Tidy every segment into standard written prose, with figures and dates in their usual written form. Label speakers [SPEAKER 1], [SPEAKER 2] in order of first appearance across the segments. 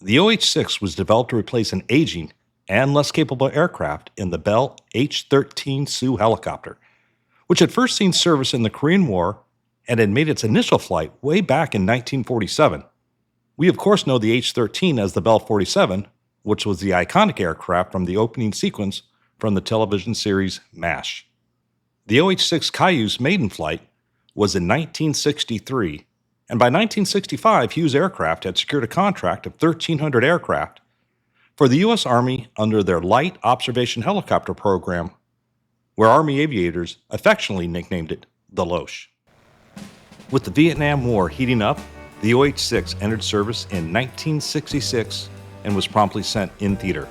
[SPEAKER 1] The OH-6 was developed to replace an aging and less capable aircraft in the Bell H-13 Sioux helicopter, which had first seen service in the Korean War and had made its initial flight way back in 1947. We of course know the H-13 as the Bell 47, which was the iconic aircraft from the opening sequence from the television series MASH. The OH-6 Cayuse maiden flight was in 1963, and by 1965 Hughes Aircraft had secured a contract of 1,300 aircraft for the U.S. Army under their Light Observation Helicopter program, where Army aviators affectionately nicknamed it the Loesch. With the Vietnam War heating up, the OH-6 entered service in 1966 and was promptly sent in theater.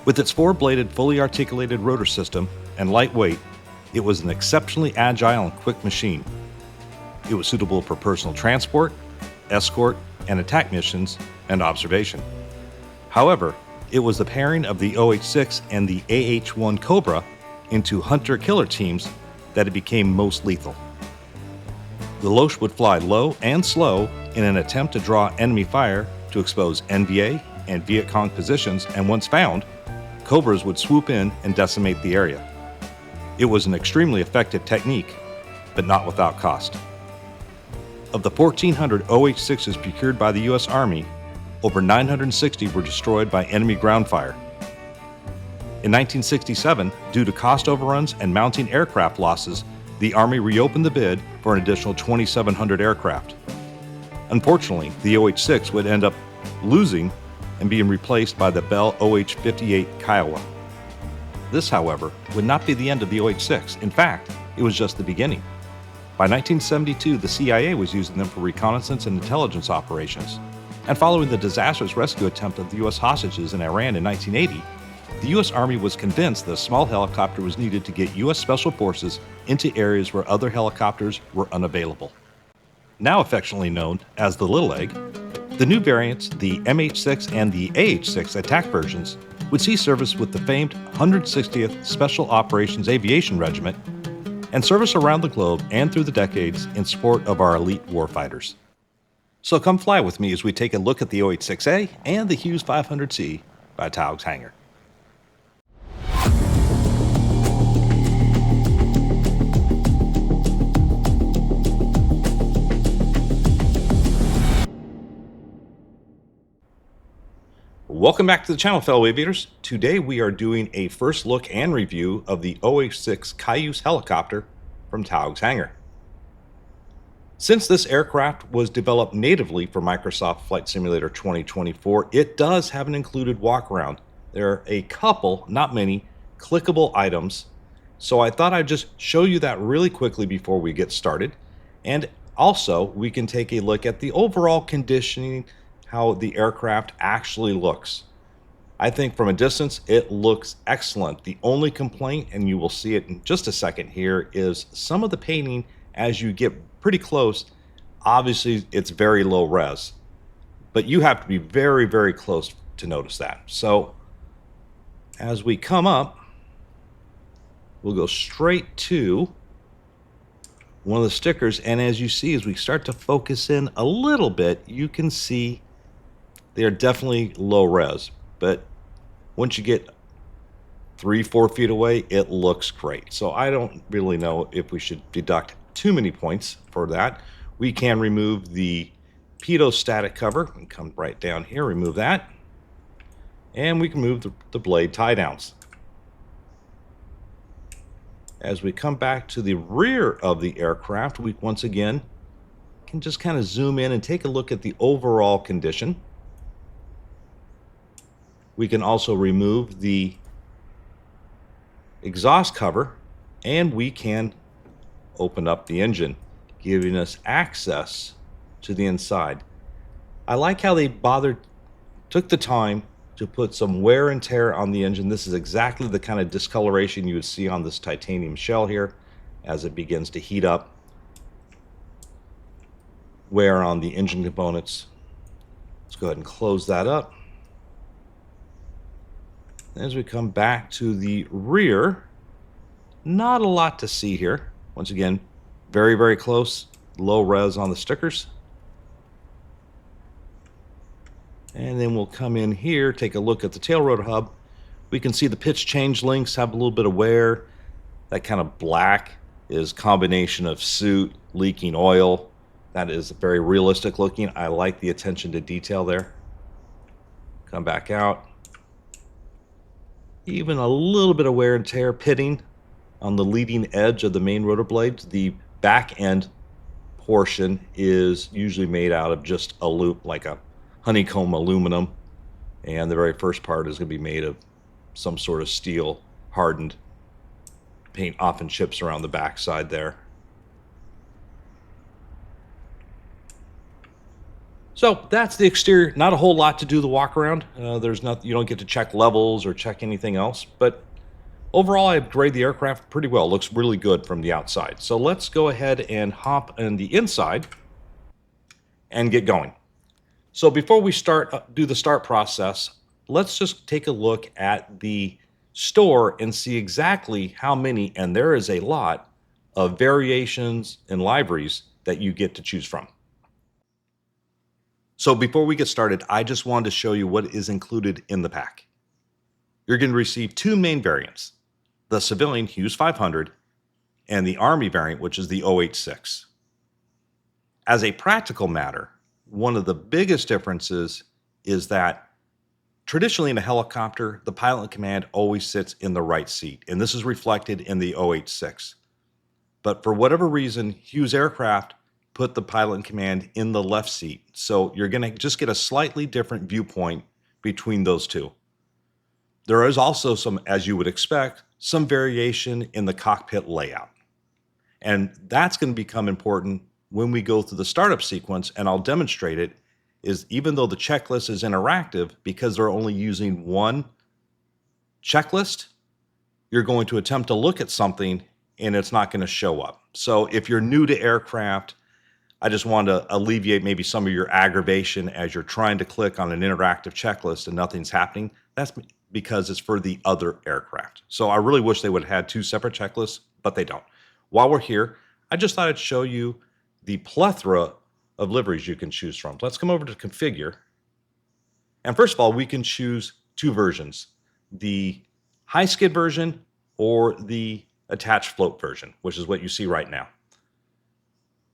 [SPEAKER 1] With its four-bladed, fully articulated rotor system and light weight, it was an exceptionally agile and quick machine. It was suitable for personal transport, escort, and attack missions and observation. However, it was the pairing of the OH-6 and the AH-1 Cobra into hunter-killer teams that it became most lethal. The Loesch would fly low and slow in an attempt to draw enemy fire to expose NVA and Viet Cong positions, and once found, Cobras would swoop in and decimate the area. It was an extremely effective technique, but not without cost. Of the 1,400 OH-6s procured by the U.S. Army, over 960 were destroyed by enemy ground fire. In 1967, due to cost overruns and mounting aircraft losses, the Army reopened the bid for an additional 2,700 aircraft. Unfortunately, the OH-6 would end up losing and being replaced by the Bell OH-58 Kiowa. This, however, would not be the end of the OH-6. In fact, it was just the beginning. By 1972, the CIA was using them for reconnaissance and intelligence operations. And following the disastrous rescue attempt of the U.S. hostages in Iran in 1980, the U.S. Army was convinced that a small helicopter was needed to get U.S. Special Forces into areas where other helicopters were unavailable. Now affectionately known as the Little Egg, the new variants, the MH-6 and the AH-6 attack versions, would see service with the famed 160th Special Operations Aviation Regiment and service around the globe and through the decades in support of our elite warfighters. So come fly with me as we take a look at the OH-6A and the Hughes 500C by TOAG'S Hangar. Welcome back to the channel, fellow aviators. Today we are doing a first look and review of the OH-6 Cayuse helicopter from TOAG'S Hangar. Since this aircraft was developed natively for Microsoft Flight Simulator 2024, it does have an included walkaround. There are a couple, not many, clickable items, so I thought I'd just show you that really quickly before we get started. And also, we can take a look at the overall conditioning, how the aircraft actually looks. I think from a distance, it looks excellent. The only complaint, and you will see it in just a second here, is some of the painting as you get pretty close. Obviously, it's very low res, but you have to be very, very close to notice that. So as we come up, we'll go straight to one of the stickers, and as you see, as we start to focus in a little bit, you can see they are definitely low res, but once you get 3-4 feet away, it looks great. So I don't really know if we should deduct too many points for that. We can remove the pitot static cover and come right down here, remove that, and we can move the blade tie downs. As we come back to the rear of the aircraft, we once again can just kind of zoom in and take a look at the overall condition. We can also remove the exhaust cover, and we can open up the engine, giving us access to the inside. I like how they took the time to put some wear and tear on the engine. This is exactly the kind of discoloration you would see on this titanium shell here as it begins to heat up. Wear on the engine components. Let's go ahead and close that up. As we come back to the rear, not a lot to see here. Once again, very, very close, low res on the stickers. And then we'll come in here, take a look at the tail rotor hub. We can see the pitch change links have a little bit of wear. That kind of black is combination of soot, leaking oil. That is very realistic looking. I like the attention to detail there. Come back out. Even a little bit of wear and tear pitting on the leading edge of the main rotor blades. The back end portion is usually made out of just a loop, like a honeycomb aluminum. And the very first part is going to be made of some sort of steel hardened. Paint often chips around the back side there. So that's the exterior. Not a whole lot to do the walk around. There's nothing, you don't get to check levels or check anything else. But overall, I grade the aircraft pretty well. It looks really good from the outside. So let's go ahead and hop on the inside and get going. So before we do the start process, let's just take a look at the store and see exactly how many, and there is a lot of variations and liveries that you get to choose from. So before we get started, I just wanted to show you what is included in the pack. You're going to receive two main variants, the civilian Cayuse 500 and the Army variant, which is the OH-6. As a practical matter, one of the biggest differences is that traditionally in a helicopter, the pilot in command always sits in the right seat, and this is reflected in the OH-6. But for whatever reason, Cayuse aircraft put the pilot in command in the left seat. So you're going to just get a slightly different viewpoint between those two. There is also some, as you would expect, some variation in the cockpit layout. And that's going to become important when we go through the startup sequence, and I'll demonstrate it, is even though the checklist is interactive, because they're only using one checklist, you're going to attempt to look at something and it's not going to show up. So if you're new to aircraft, I just want to alleviate maybe some of your aggravation as you're trying to click on an interactive checklist and nothing's happening. That's because it's for the other aircraft. So I really wish they would have had two separate checklists, but they don't. While we're here, I just thought I'd show you the plethora of liveries you can choose from. Let's come over to configure. And first of all, we can choose two versions, the high skid version or the attached float version, which is what you see right now.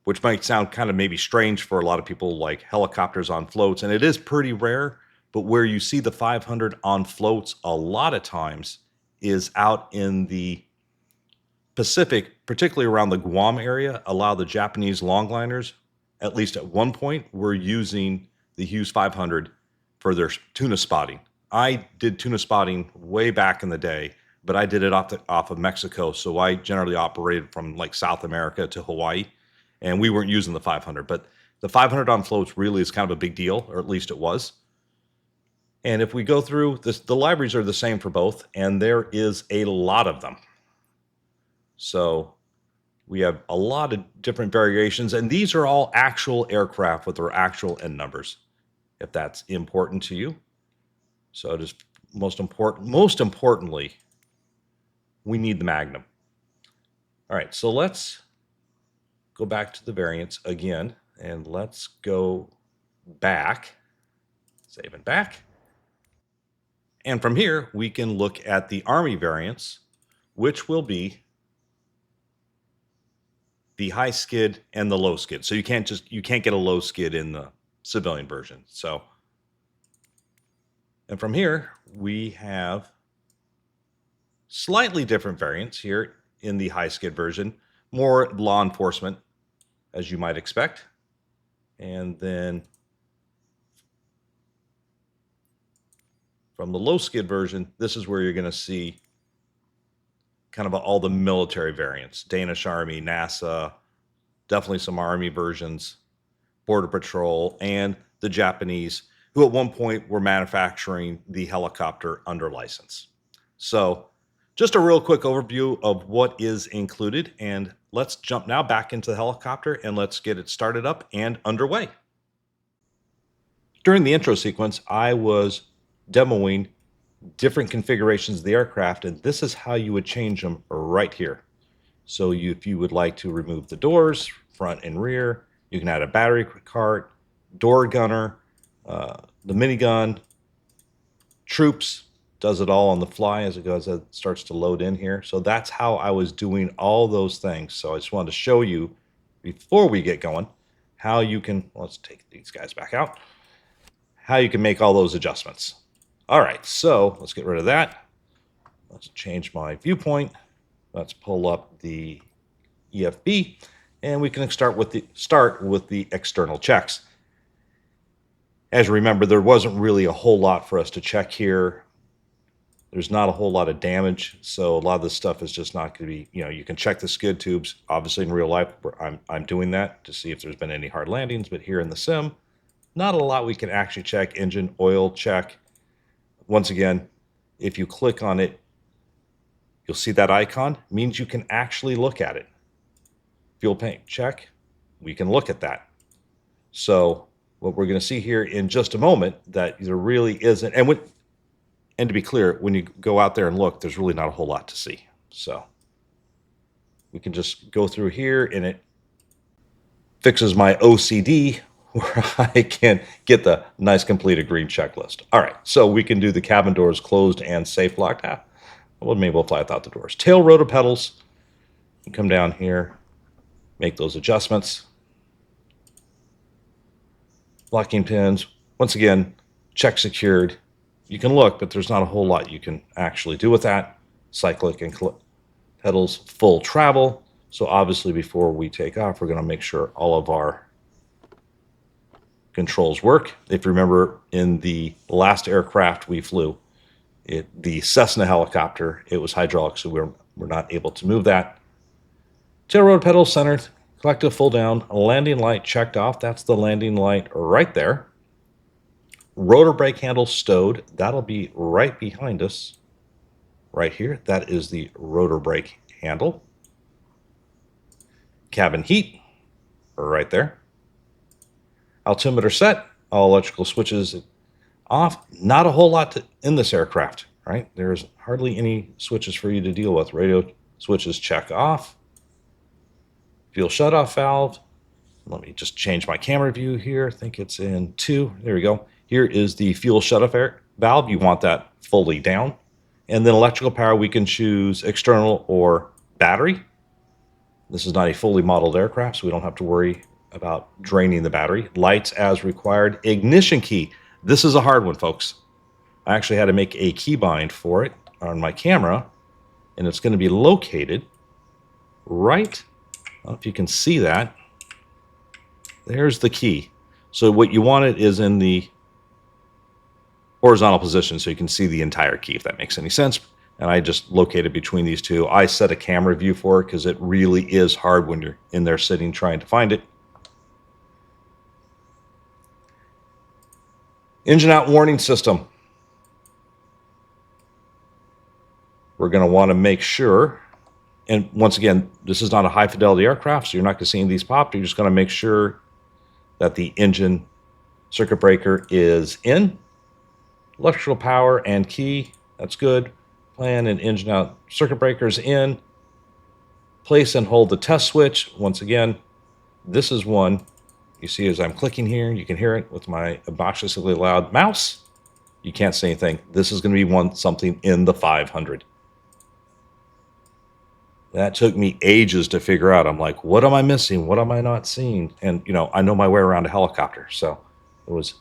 [SPEAKER 1] Which might sound kind of maybe strange for a lot of people, like helicopters on floats, and it is pretty rare, but where you see the 500 on floats a lot of times is out in the Pacific, particularly around the Guam area. A lot of the Japanese longliners, at least at one point, were using the Cayuse 500 for their tuna spotting. I did tuna spotting way back in the day, but I did it off of Mexico, so I generally operated from like South America to Hawaii. And we weren't using the 500, but the 500 on floats really is kind of a big deal, or at least it was. And if we go through this, the libraries are the same for both, and there is a lot of them. So we have a lot of different variations, and these are all actual aircraft with their actual end numbers, if that's important to you. So just most importantly, we need the Magnum. All right, so let's go back to the variants again, and let's go back, save and back. And from here, we can look at the Army variants, which will be the high skid and the low skid. So you can't get a low skid in the civilian version. So, and from here, we have slightly different variants here in the high skid version. More law enforcement, as you might expect. And then from the low skid version, this is where you're going to see kind of all the military variants. Danish Army, NASA, definitely some Army versions, Border Patrol, and the Japanese, who at one point were manufacturing the helicopter under license. So just a real quick overview of what is included, and let's jump now back into the helicopter and let's get it started up and underway. During the intro sequence, I was demoing different configurations of the aircraft, and this is how you would change them right here. So if you would like to remove the doors, front and rear, you can add a battery cart, door gunner, the minigun, troops, does it all on the fly as it starts to load in here. So that's how I was doing all those things. So I just wanted to show you before we get going how you can, let's take these guys back out, how you can make all those adjustments. All right, so let's get rid of that. Let's change my viewpoint. Let's pull up the EFB, and we can start with the external checks. As you remember, there wasn't really a whole lot for us to check here. There's not a whole lot of damage, so a lot of this stuff is just not going to be, you can check the skid tubes. Obviously, in real life, I'm doing that to see if there's been any hard landings, but here in the sim, not a lot we can actually check. Engine oil check. Once again, if you click on it, you'll see that icon. It means you can actually look at it. Fuel tank check. We can look at that. So what we're going to see here in just a moment, that there really isn't, and to be clear, when you go out there and look, there's really not a whole lot to see. So we can just go through here, and it fixes my OCD where I can get the nice completed green checklist. All right, so we can do the cabin doors closed and safe locked. Well, maybe we'll fly without the doors. Tail rotor pedals. You come down here, make those adjustments. Locking pins. Once again, check secured. You can look, but there's not a whole lot you can actually do with that. Cyclic and pedals, full travel. So obviously before we take off, we're going to make sure all of our controls work. If you remember, in the last aircraft we flew, the Cessna helicopter, it was hydraulic, so we're not able to move that. Tail rotor pedals centered, collective full down, landing light checked off. That's the landing light right there. Rotor brake handle stowed. That'll be right behind us, right here. That is the rotor brake handle. Cabin heat, right there. Altimeter set, all electrical switches off. Not a whole lot in this aircraft, right? There's hardly any switches for you to deal with. Radio switches check off. Fuel shutoff valve. Let me just change my camera view here. I think it's in 2. There we go. Here is the fuel shutoff valve. You want that fully down. And then electrical power, we can choose external or battery. This is not a fully modeled aircraft, so we don't have to worry about draining the battery. Lights as required. Ignition key. This is a hard one, folks. I actually had to make a keybind for it on my camera, and it's going to be located right, I don't know if you can see that. There's the key. So what you want it is in the horizontal position so you can see the entire key, if that makes any sense. And I just located between these two. I set a camera view for it because it really is hard when you're in there sitting trying to find it. Engine out warning system. We're going to want to make sure, and once again, this is not a high fidelity aircraft, so you're not going to see any of these pop. You're just going to make sure that the engine circuit breaker is in. Electrical power and key, that's good. Plan and engine out circuit breakers in. Place and hold the test switch. Once again, this is one. You see as I'm clicking here, you can hear it with my obnoxiously loud mouse. You can't say anything. This is going to be something in the 500. That took me ages to figure out. I'm like, what am I missing? What am I not seeing? And, I know my way around a helicopter, so it was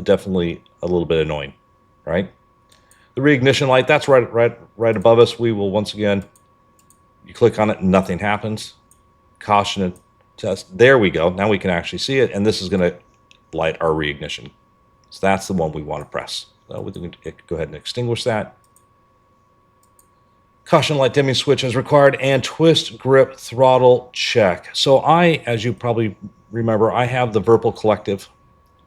[SPEAKER 1] definitely a little bit annoying, right? The reignition light, that's right above us. We will, once again, you click on it, nothing happens. Caution and test. There we go. Now we can actually see it, and this is going to light our reignition. So that's the one we want to press. So we can go ahead and extinguish that. Caution light dimming switch is required, and twist grip throttle check. So as you probably remember, I have the Virpil Collective,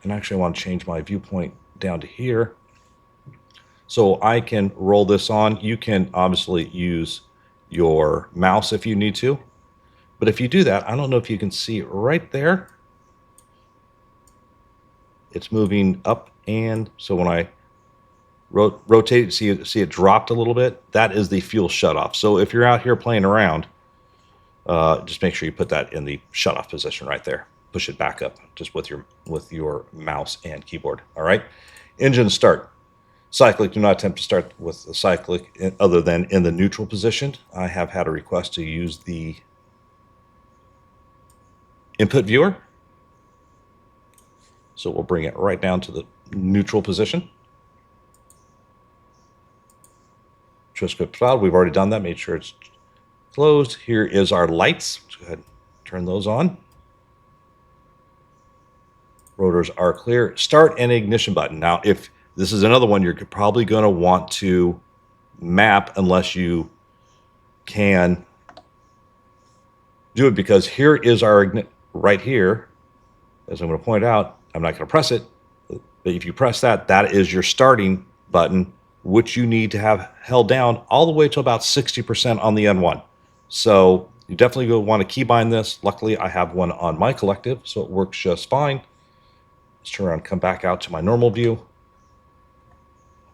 [SPEAKER 1] and actually I want to change my viewpoint down to here. So I can roll this on. You can obviously use your mouse if you need to. But if you do that, I don't know if you can see right there. It's moving up, and so when I rotate, see it dropped a little bit. That is the fuel shutoff. So if you're out here playing around, just make sure you put that in the shutoff position right there. Push it back up just with your mouse and keyboard. All right. Engine start. Cyclic, do not attempt to start with the cyclic other than in the neutral position. I have had a request to use the input viewer. So we'll bring it right down to the neutral position. Transcript cloud, we've already done that, made sure it's closed. Here is our lights. Let's go ahead and turn those on. Rotors are clear. Start and ignition button. Now, if this is another one you're probably going to want to map unless you can do it, because here is our right here, as I'm going to point out. I'm not going to press it, but if you press that, that is your starting button, which you need to have held down all the way to about 60% on the N1. So you definitely will want to keybind this. Luckily, I have one on my collective, so it works just fine. Let's turn around and come back out to my normal view.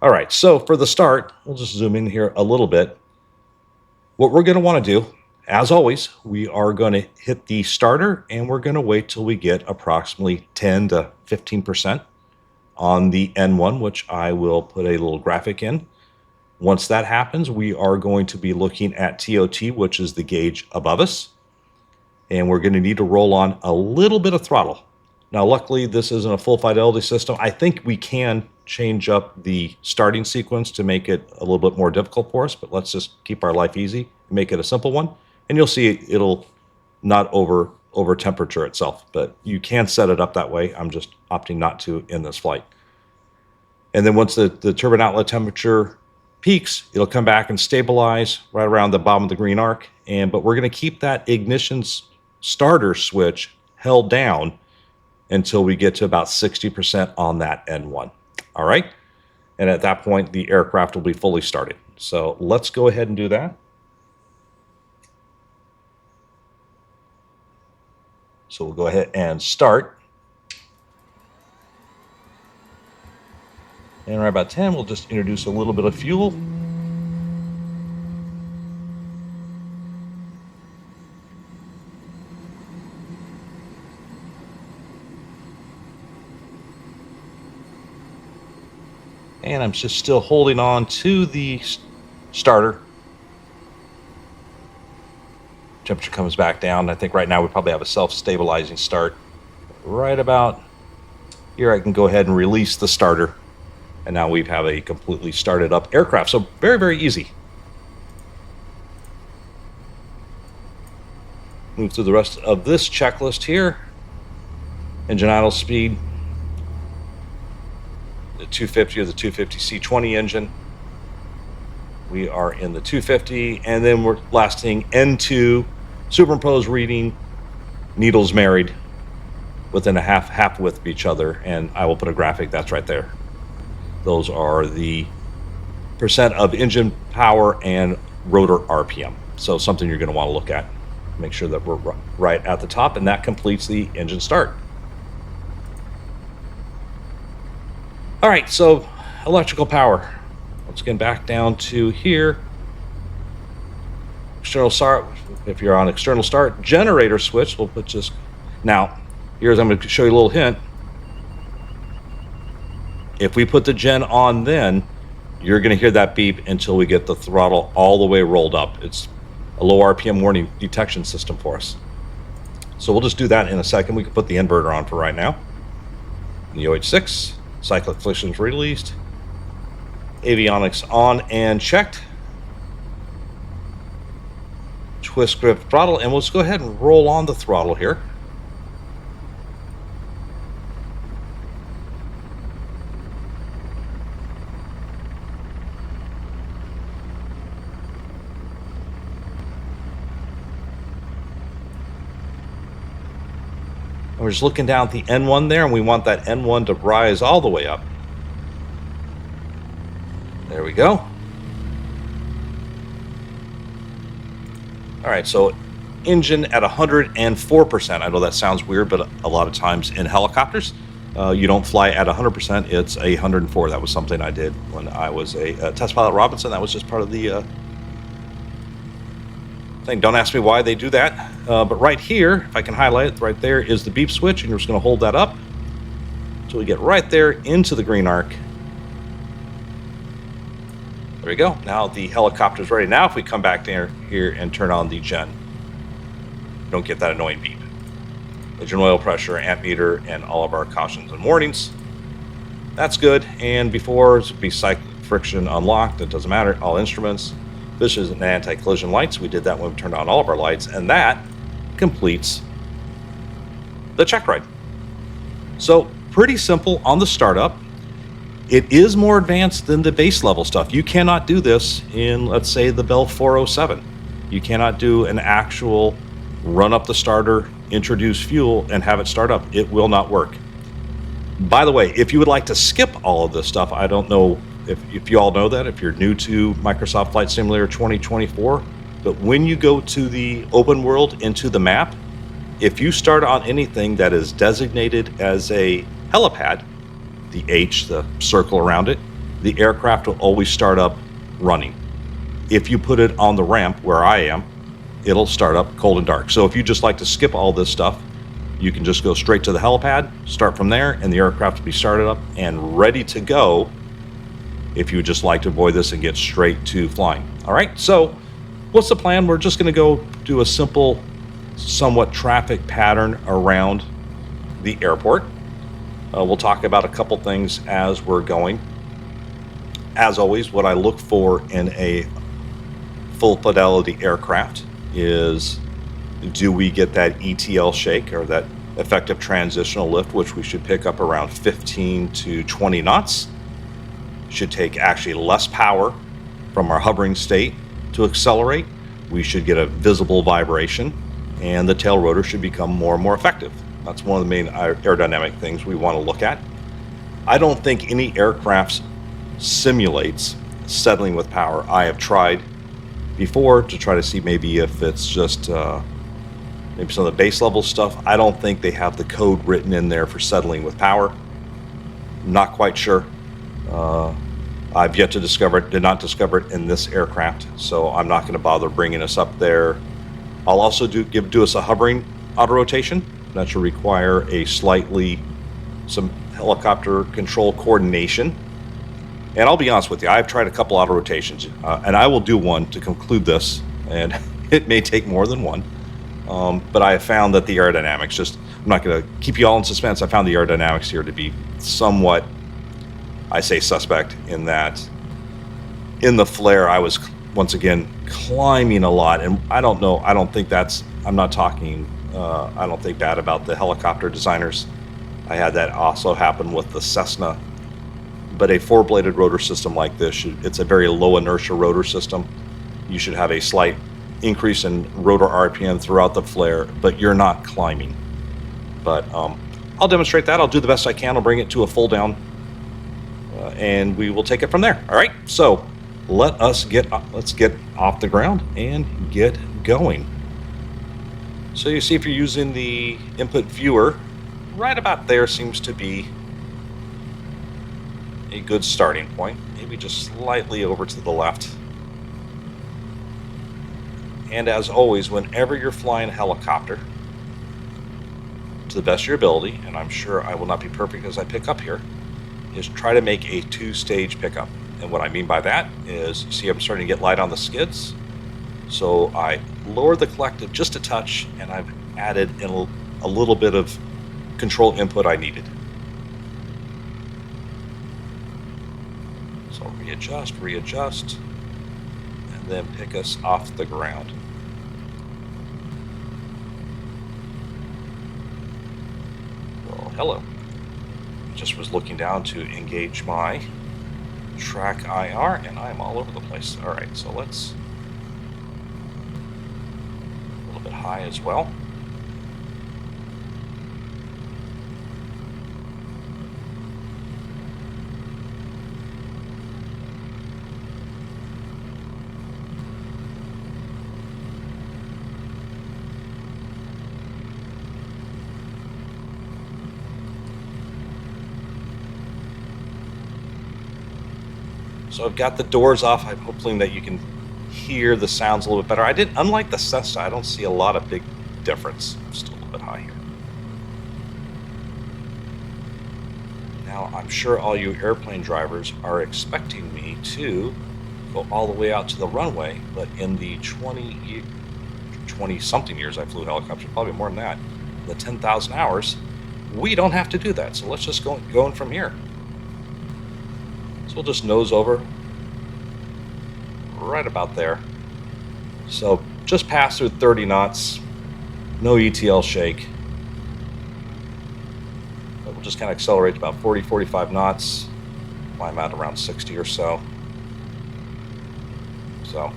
[SPEAKER 1] All right, so for the start, we'll just zoom in here a little bit. What we're going to want to do, as always, we are going to hit the starter, and we're going to wait till we get approximately 10 to 15% on the N1, which I will put a little graphic in. Once that happens, we are going to be looking at TOT, which is the gauge above us, and we're going to need to roll on a little bit of throttle. Now, luckily, this isn't a full fidelity system. I think we can change up the starting sequence to make it a little bit more difficult for us, but let's just keep our life easy, make it a simple one. And you'll see it'll not over temperature itself, but you can set it up that way. I'm just opting not to in this flight. And then once the turbine outlet temperature peaks, it'll come back and stabilize right around the bottom of the green arc. But we're going to keep that ignition starter switch held down until we get to about 60% on that N1. All right. And at that point, the aircraft will be fully started. So let's go ahead and do that. So we'll go ahead and start. And right about 10, we'll just introduce a little bit of fuel. And I'm just still holding on to the starter. Temperature comes back down. I think right now we probably have a self-stabilizing start. Right about here, I can go ahead and release the starter. And now we have a completely started up aircraft. So very, very easy. Move through the rest of this checklist here. Engine idle speed. The 250 or the 250 C20 engine. We are in the 250, and then we're lasting N2, superimposed reading, needles married within a half width of each other, and I will put a graphic that's right there. Those are the percent of engine power and rotor RPM. So something you're going to want to look at. Make sure that we're right at the top, and that completes the engine start. All right, so electrical power. Let's get back down to here. External start, if you're on external start, generator switch, we'll put just, now, here's, I'm going to show you a little hint. If we put the gen on then, you're going to hear that beep until we get the throttle all the way rolled up. It's a low RPM warning detection system for us. So we'll just do that in a second. We can put the inverter on for right now. The OH-6, cyclic friction released. Avionics on and checked. Twist grip throttle, and we'll just go ahead and roll on the throttle here. And we're just looking down at the N1 there, and we want that N1 to rise all the way up. There we go. All right, so engine at 104%. I know that sounds weird, but a lot of times in helicopters, you don't fly at 100%. It's 104. That was something I did when I was a test pilot at Robinson. That was just part of the thing. Don't ask me why they do that. But right here, if I can highlight it, right there is the beep switch, and you're just going to hold that up until we get right there into the green arc. There you go. Now the helicopter's ready. Now if we come back there here and turn on the gen, we don't get that annoying beep. Engine oil pressure, amp meter, and all of our cautions and warnings. That's good. And before, it would be cyclic friction unlocked. It doesn't matter. All instruments. This is an anti-collision lights. We did that when we turned on all of our lights, and that completes the check ride. So pretty simple on the startup. It is more advanced than the base level stuff. You cannot do this in, let's say, the Bell 407. You cannot do an actual run up the starter, introduce fuel, and have it start up. It will not work. By the way, if you would like to skip all of this stuff, I don't know if you all know that, if you're new to Microsoft Flight Simulator 2024, but when you go to the open world into the map, if you start on anything that is designated as a helipad, the H, the circle around it, the aircraft will always start up running. If you put it on the ramp where I am, it'll start up cold and dark. So if you just like to skip all this stuff, you can just go straight to the helipad, start from there, and the aircraft will be started up and ready to go if you would just like to avoid this and get straight to flying. All right, so what's the plan? We're just gonna go do a simple, somewhat traffic pattern around the airport. We'll talk about a couple things as we're going. As always, what I look for in a full fidelity aircraft is, do we get that ETL shake, or that effective transitional lift, which we should pick up around 15 to 20 knots. Should take actually less power from our hovering state to accelerate. We should get a visible vibration, and the tail rotor should become more and more effective. That's one of the main aerodynamic things we want to look at. I don't think any aircraft simulates settling with power. I have tried before to try to see maybe if it's just maybe some of the base level stuff. I don't think they have the code written in there for settling with power. Not quite sure. I've yet to discover it, did not discover it in this aircraft, so I'm not going to bother bringing us up there. I'll also do us a hovering auto rotation. That should require some helicopter control coordination. And I'll be honest with you, I've tried a couple auto rotations, and I will do one to conclude this, and it may take more than one. But I have found that the aerodynamics, I'm not going to keep you all in suspense. I found the aerodynamics here to be somewhat, I say suspect, in that in the flare, I was once again climbing a lot. And I don't know, I don't think bad about the helicopter designers. I had that also happen with the Cessna. But a four-bladed rotor system like this, it's a very low inertia rotor system. You should have a slight increase in rotor RPM throughout the flare, but you're not climbing. But I'll demonstrate that. I'll do the best I can. I'll bring it to a full down, and we will take it from there. All right, so let's get off the ground and get going. So you see, if you're using the input viewer, right about there seems to be a good starting point. Maybe just slightly over to the left. And as always, whenever you're flying a helicopter, to the best of your ability, and I'm sure I will not be perfect as I pick up here, is try to make a two-stage pickup. And what I mean by that is, you see I'm starting to get light on the skids. So I lowered the collective just a touch, and I've added in a little bit of control input I needed. So readjust, and then pick us off the ground. Well, hello. Just was looking down to engage my track IR, and I'm all over the place. All right, so let's a little bit high as well. So I've got the doors off. I'm hoping that you can hear the sounds a little bit better. Unlike the Cessna, I don't see a lot of big difference. I'm still a little bit high here. Now, I'm sure all you airplane drivers are expecting me to go all the way out to the runway, but in the 20-something years I flew helicopters, probably more than that, the 10,000 hours, we don't have to do that. So let's just go in from here. So we'll just nose over right about there. So just pass through 30 knots, no ETL shake. But we'll just kind of accelerate to about 40, 45 knots. Climb out around 60 or so. So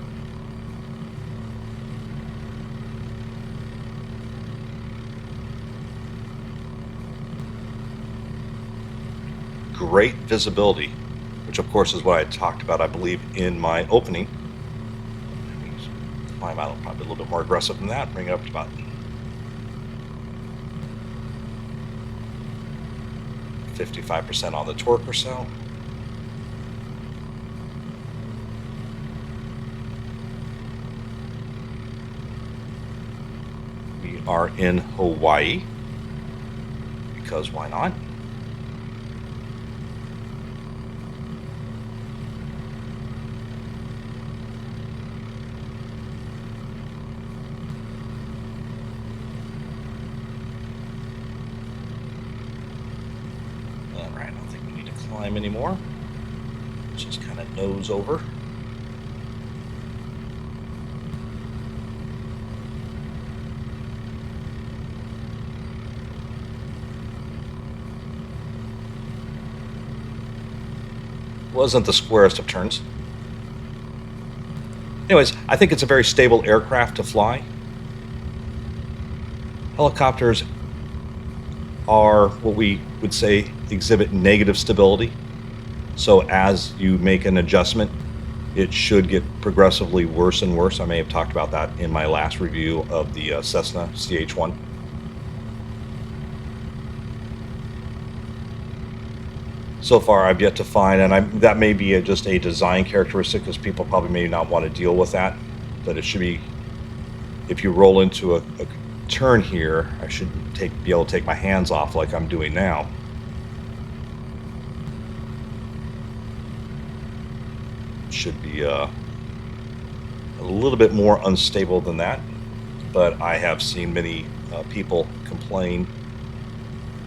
[SPEAKER 1] great visibility, which of course is what I talked about, I believe, in my opening. Climb out probably a little bit more aggressive than that, bring it up to about 55% on the torque or so. We are in Hawaii, because why not? All right, I don't think we need to climb anymore. Let's just kind of nose over. Wasn't the squarest of turns. Anyways, I think it's a very stable aircraft to fly. Helicopters are what we would say exhibit negative stability. So as you make an adjustment, it should get progressively worse and worse. I may have talked about that in my last review of the Cessna CH-1. So far, I've yet to find, and that may be just a design characteristic, because people probably may not want to deal with that, but it should be, if you roll into a turn here, I should be able to take my hands off like I'm doing now. It should be a little bit more unstable than that, but I have seen many people complain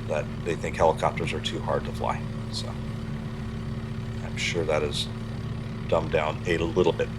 [SPEAKER 1] that they think helicopters are too hard to fly. So I'm sure that is dumbed down a little bit.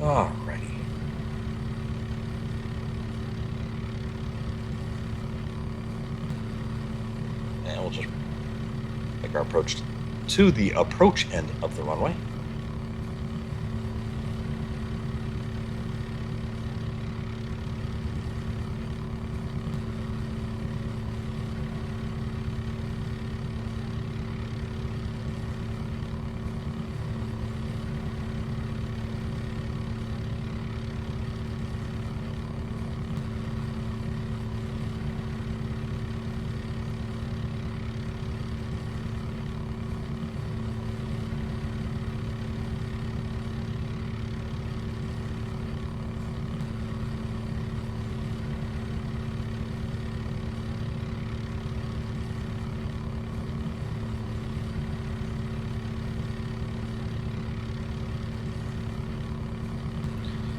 [SPEAKER 1] Alrighty. And we'll just make our approach to the approach end of the runway.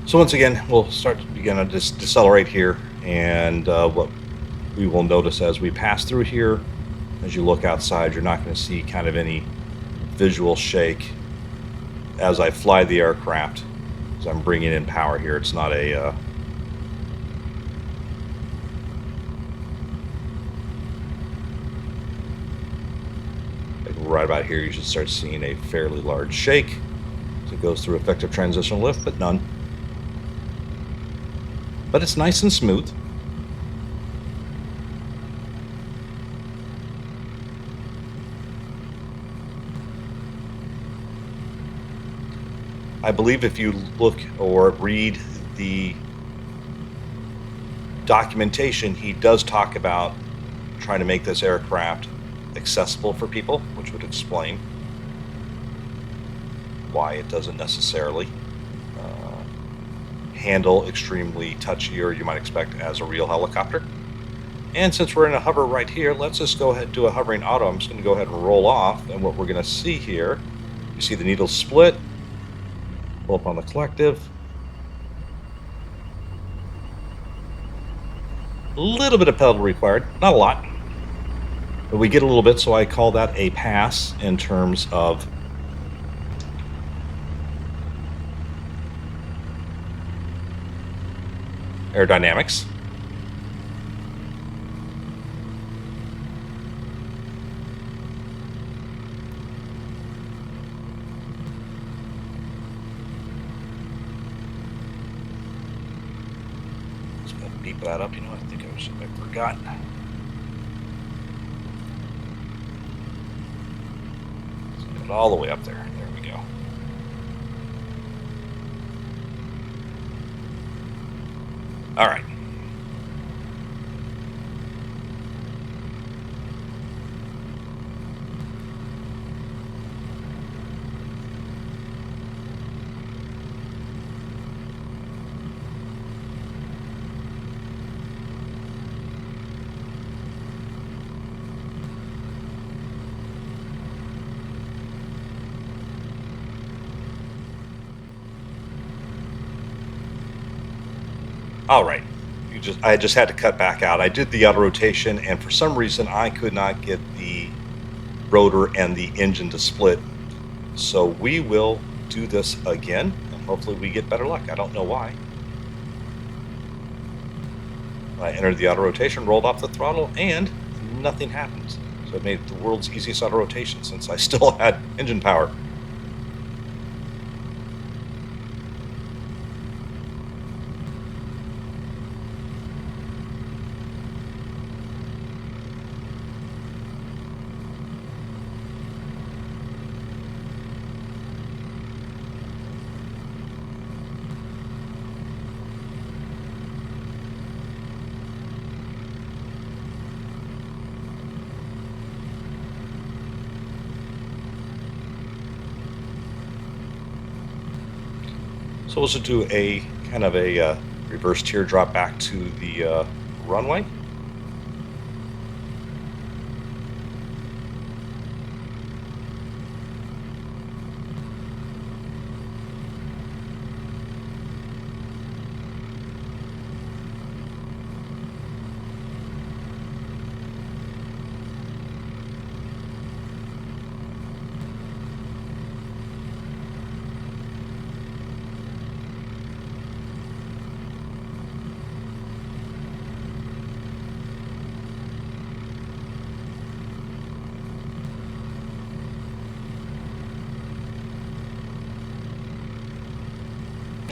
[SPEAKER 1] So once again, we'll begin to decelerate here, and what we will notice as we pass through here, as you look outside, you're not going to see kind of any visual shake as I fly the aircraft, as I'm bringing in power here. It's not a like right about here, you should start seeing a fairly large shake as it goes through effective transitional lift, but none. But it's nice and smooth. I believe if you look or read the documentation, he does talk about trying to make this aircraft accessible for people, which would explain why it doesn't necessarily handle extremely touchy, or you might expect as a real helicopter. And since we're in a hover right here, let's just go ahead and do a hovering auto. I'm just going to go ahead and roll off, and what we're going to see here, you see the needles split, pull up on the collective. A little bit of pedal required, not a lot, but we get a little bit, so I call that a pass in terms of aerodynamics. Let's go beep that up. You know, I think I forgot. Let's get it all the way up there. There we go. All right. All right. I just had to cut back out. I did the auto rotation, and for some reason I could not get the rotor and the engine to split. So we will do this again, and hopefully we get better luck. I don't know why. I entered the auto rotation, rolled off the throttle, and nothing happens. So it made the world's easiest auto rotation since I still had engine power. So we'll just do a kind of a reverse teardrop back to the runway.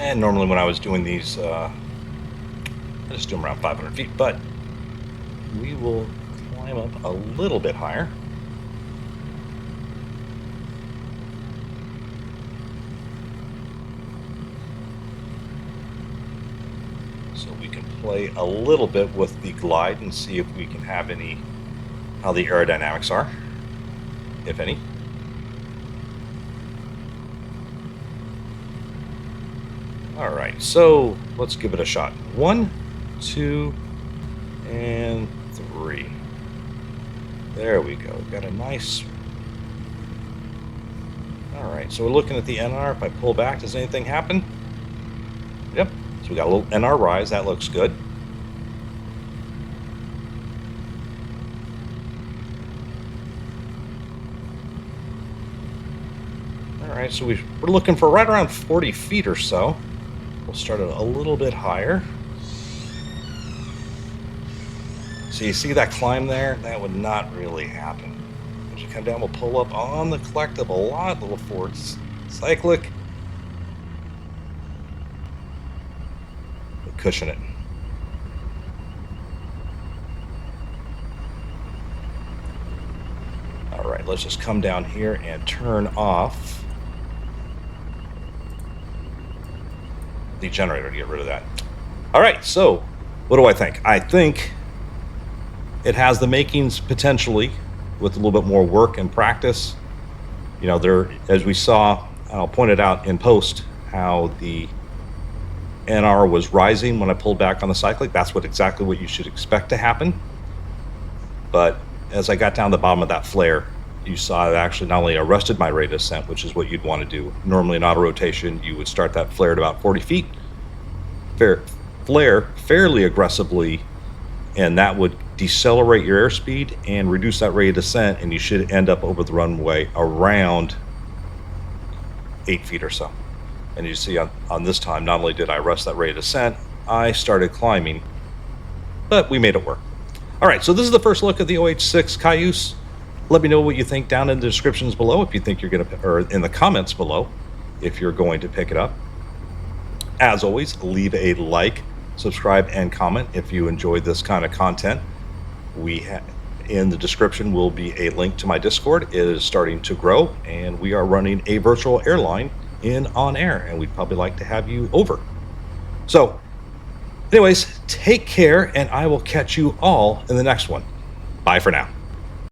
[SPEAKER 1] And normally when I was doing these, I just do them around 500 feet, but we will climb up a little bit higher. So we can play a little bit with the glide and see if we can have how the aerodynamics are, if any. All right, so let's give it a shot. 1, 2, and 3. There we go. Got a nice. All right, so we're looking at the NR. If I pull back, does anything happen? Yep. So we got a little NR rise. That looks good. All right, so we're looking for right around 40 feet or so. We'll start it a little bit higher. So you see that climb there? That would not really happen. As you come down, we'll pull up on the collective a lot, little forward cyclic. We'll cushion it. All right, let's just come down here and turn off the generator to get rid of that. All right, so what do I think? I think it has the makings potentially with a little bit more work and practice. You know, there, as we saw, I'll point it out in post, how the NR was rising when I pulled back on the cyclic. That's exactly what you should expect to happen. But as I got down the bottom of that flare, you saw it actually not only arrested my rate of ascent, which is what you'd want to do. Normally in auto rotation, you would start that flare at about 40 feet, flare fairly aggressively, and that would decelerate your airspeed and reduce that rate of descent, and you should end up over the runway around 8 feet or so. And you see on this time, not only did I arrest that rate of descent, I started climbing, but we made it work. All right, so this is the first look at the OH-6 Cayuse. Let me know what you think down in the descriptions below if you think you're going to, or in the comments below if you're going to pick it up. As always, leave a like, subscribe, and comment if you enjoyed this kind of content. In the description will be a link to my Discord. It is starting to grow, and we are running a virtual airline in on air, and we'd probably like to have you over. So anyways, take care, and I will catch you all in the next one. Bye for now.